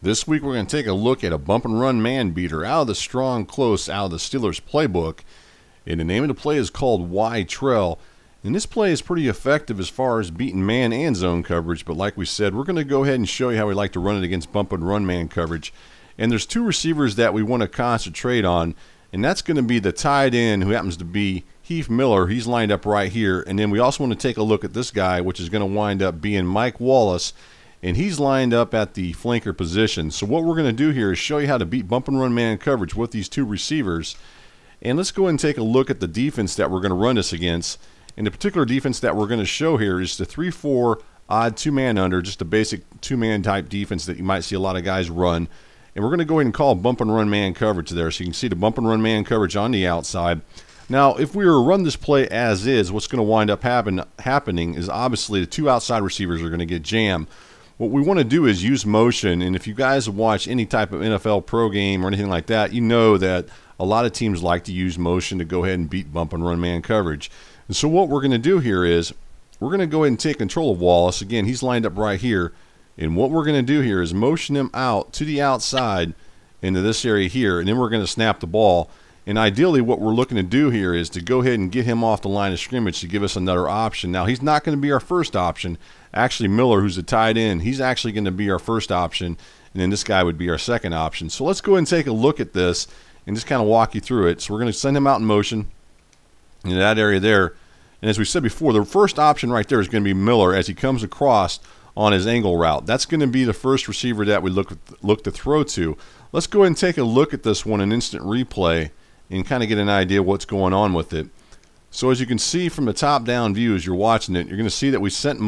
This week we're going to take a look at a bump and run man beater out of the strong close out of the Steelers playbook. And the name of the play is called Y Trail. And this play is pretty effective as far as beating man and zone coverage, but like we said, we're going to go ahead and show you how we like to run it against bump and run man coverage. And there's two receivers that we want to concentrate on, and that's going to be the tight end, who happens to be Heath Miller. He's lined up right here. And then we also want to take a look at this guy, which is going to wind up being Mike Wallace, and he's lined up at the flanker position. So what we're going to do here is show you how to beat bump and run man coverage with these two receivers. And let's go ahead and take a look at the defense that we're going to run this against. And the particular defense that we're going to show here is the 3-4 odd two-man under, just a basic two-man type defense that you might see a lot of guys run. And we're going to go ahead and call bump and run man coverage there. So you can see the bump and run man coverage on the outside. Now, if we were to run this play as is, what's going to wind up happening is obviously the two outside receivers are going to get jammed. What we want to do is use motion, and if you guys watch any type of NFL pro game or anything like that, you know that a lot of teams like to use motion to go ahead and beat bump and run man coverage. And so what we're going to do here is we're going to go ahead and take control of Wallace. Again, he's lined up right here, and what we're going to do here is motion him out to the outside into this area here, and then we're going to snap the ball. And ideally what we're looking to do here is to go ahead and get him off the line of scrimmage to give us another option. Now, he's not going to be our first option. Actually, Miller, who's the tight end, he's actually going to be our first option, and then this guy would be our second option. So let's go ahead and take a look at this and just kind of walk you through it. So we're going to send him out in motion in that area there. And as we said before, the first option right there is going to be Miller as he comes across on his angle route. That's going to be the first receiver that we look to throw to. Let's go ahead and take a look at this one in instant replay and kind of get an idea what's going on with it. So as you can see from the top-down view as you're watching it, you're going to see that we sent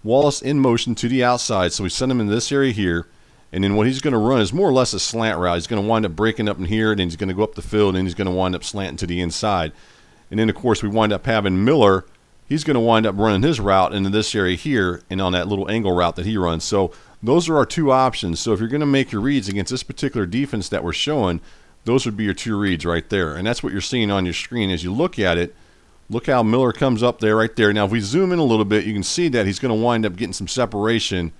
Wallace in motion to the outside. So we sent him in this area here, and then what he's going to run is more or less a slant route. He's going to wind up breaking up in here, and then he's going to go up the field, and then he's going to wind up slanting to the inside. And then, of course, we wind up having Miller. He's going to wind up running his route into this area here and on that little angle route that he runs. So those are our two options. So if you're going to make your reads against this particular defense that we're showing, those would be your two reads right there. And that's what you're seeing on your screen as you look at it. Look how Miller comes up there right there. Now, if we zoom in a little bit, you can see that he's going to wind up getting some separation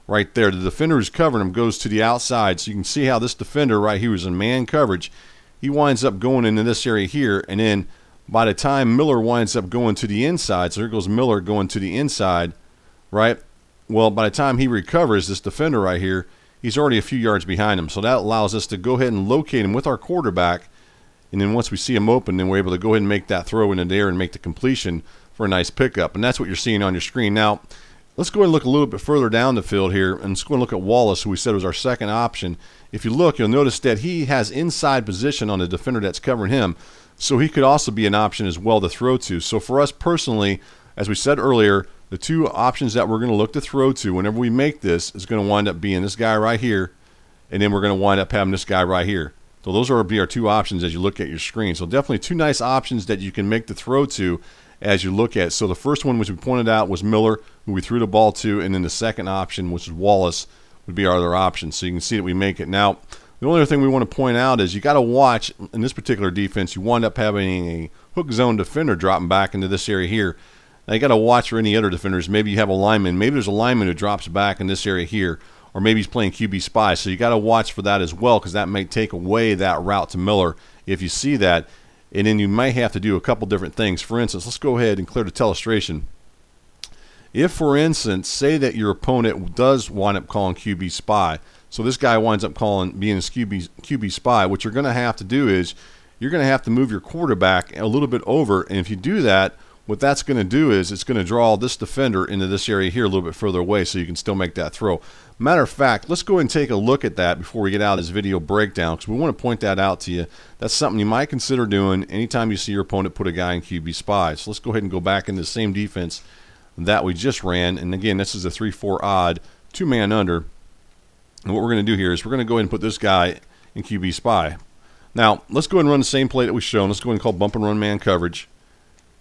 right there. The defender who's covering him goes to the outside. So you can see how this defender right here is in man coverage. He winds up going into this area here. And then by the time Miller winds up going to the inside, so here goes Miller going to the inside, right? Well, by the time he recovers, this defender right here, he's already a few yards behind him. So that allows us to go ahead and locate him with our quarterback. And then once we see him open, then we're able to go ahead and make that throw into there and make the completion for a nice pickup. And that's what you're seeing on your screen. Now, let's go ahead and look a little bit further down the field here. And let's go and look at Wallace, who we said was our second option. If you look, you'll notice that he has inside position on the defender that's covering him. So he could also be an option as well to throw to. So for us personally, as we said earlier, the two options that we're going to look to throw to whenever we make this is going to wind up being this guy right here, and then we're going to wind up having this guy right here. So those are be our two options as you look at your screen. So definitely two nice options that you can make the throw to as you look at it. So the first one, which we pointed out, was Miller, who we threw the ball to, and then the second option, which is Wallace, would be our other option. So you can see that we make it. Now, the only other thing we want to point out is you got to watch, in this particular defense, you wind up having a hook zone defender dropping back into this area here. Now you got to watch for any other defenders. Maybe you have a lineman. Maybe there's a lineman who drops back in this area here, or maybe he's playing QB spy. So you got to watch for that as well, because that may take away that route to Miller if you see that. And then you might have to do a couple different things. For instance, let's go ahead and clear the telestration. If, for instance, say that your opponent does wind up calling QB spy, so this guy winds up being his QB spy, what you're going to have to do is you're going to have to move your quarterback a little bit over. And if you do that, what that's going to do is it's going to draw this defender into this area here a little bit further away so you can still make that throw. Matter of fact, let's go ahead and take a look at that before we get out of this video breakdown, because we want to point that out to you. That's something you might consider doing anytime you see your opponent put a guy in QB spy. So let's go ahead and go back into the same defense that we just ran. And again, this is a 3-4 odd, two-man under. And what we're going to do here is we're going to go ahead and put this guy in QB spy. Now, let's go ahead and run the same play that we've shown. Let's go ahead and call bump and run man coverage.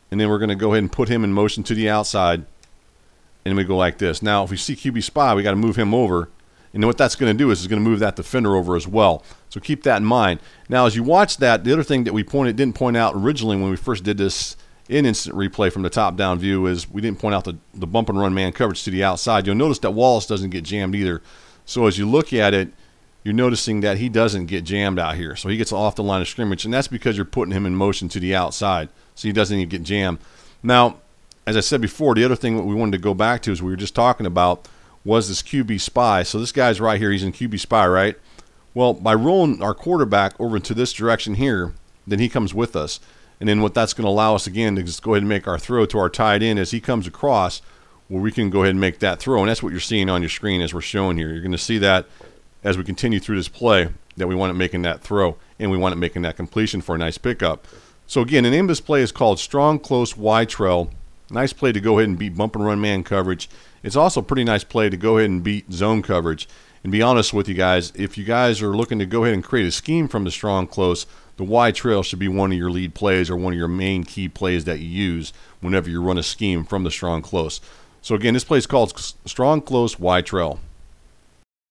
And then we're going to go ahead and put him in motion to the outside. And we go like this. Now, if we see QB spy, we got to move him over. And then what that's going to do is it's going to move that defender over as well. So keep that in mind. Now, as you watch that, the other thing that we didn't point out originally when we first did this in instant replay from the top-down view is we didn't point out the bump and run man coverage to the outside. You'll notice that Wallace doesn't get jammed either. So as you look at it, you're noticing that he doesn't get jammed out here. So he gets off the line of scrimmage, and that's because you're putting him in motion to the outside, so he doesn't even get jammed. Now, as I said before, the other thing that we wanted to go back to is we were just talking about was this QB spy. So this guy's right here. He's in QB spy, right? Well, by rolling our quarterback over into this direction here, then he comes with us. And then what that's going to allow us, again, to just go ahead and make our throw to our tight end as he comes across, where we can go ahead and make that throw. And that's what you're seeing on your screen as we're showing here. You're going to see that as we continue through this play, that we want it making that throw, and we want it making that completion for a nice pickup. So again, the name of this play is called Strong Close Y Trail. Nice play to go ahead and beat bump and run man coverage. It's also a pretty nice play to go ahead and beat zone coverage. And be honest with you guys, if you guys are looking to go ahead and create a scheme from the strong close, the Y trail should be one of your lead plays or one of your main key plays that you use whenever you run a scheme from the strong close. So again, this play is called Strong Close Y Trail.